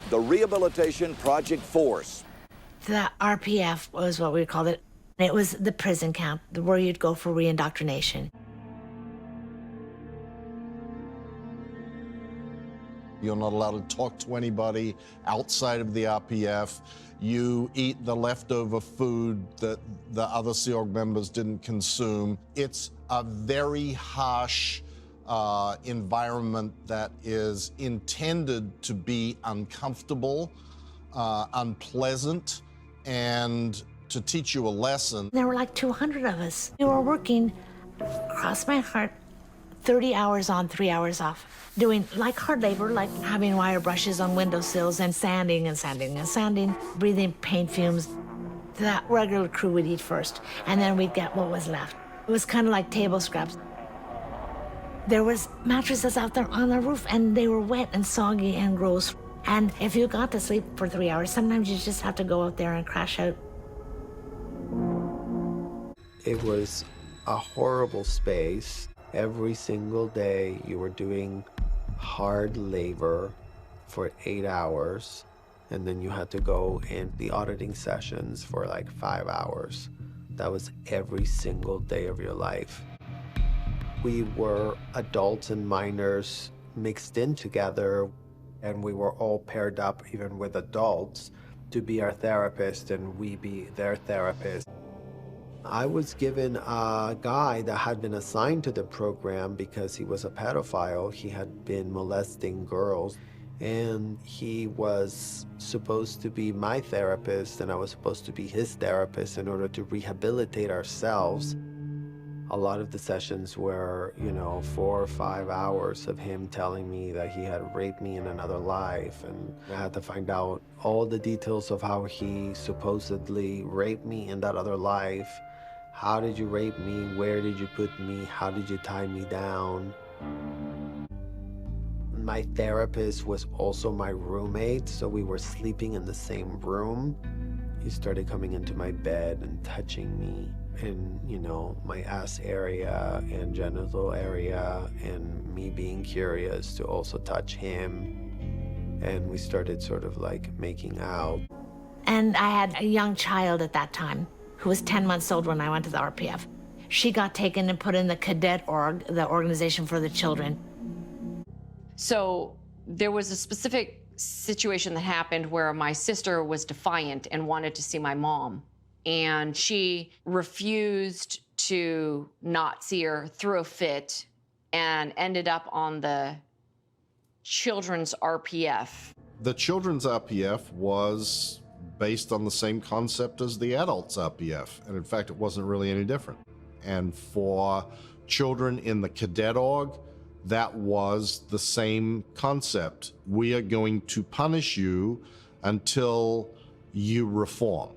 the Rehabilitation Project Force. The RPF was what we called it. It was the prison camp where you'd go for reindoctrination. You're not allowed to talk to anybody outside of the RPF. You eat the leftover food that the other Sea Org members didn't consume. It's a very harsh environment that is intended to be uncomfortable, unpleasant, and to teach you a lesson. There were like 200 of us. We were working, cross my heart, 30 hours on, 3 hours off, doing like hard labor, like having wire brushes on windowsills and sanding and sanding and sanding, breathing paint fumes. That regular crew would eat first, and then we'd get what was left. It was kind of like table scraps. There was mattresses out there on the roof, and they were wet and soggy and gross. And if you got to sleep for 3 hours, sometimes you just have to go out there and crash out. It was a horrible space. Every single day you were doing hard labor for 8 hours, and then you had to go in the auditing sessions for like 5 hours. That was every single day of your life. We were adults and minors mixed in together, and we were all paired up, even with adults, to be our therapist and we be their therapist. I was given a guy that had been assigned to the program because he was a pedophile. He had been molesting girls, and he was supposed to be my therapist, and I was supposed to be his therapist in order to rehabilitate ourselves. A lot of the sessions were, 4 or 5 hours of him telling me that he had raped me in another life, and I had to find out all the details of how he supposedly raped me in that other life. How did you rape me? Where did you put me? How did you tie me down? My therapist was also my roommate, so we were sleeping in the same room. He started coming into my bed and touching me in, my ass area and genital area, and me being curious to also touch him. And we started sort of like making out. And I had a young child at that time who was 10 months old when I went to the RPF. She got taken and put in the cadet org, the organization for the children. So there was a specific situation that happened where my sister was defiant and wanted to see my mom. And she refused to not see her, threw a fit, and ended up on the children's RPF. The children's RPF was based on the same concept as the adults RPF, and in fact, it wasn't really any different. And for children in the cadet org, that was the same concept. We are going to punish you until you reform.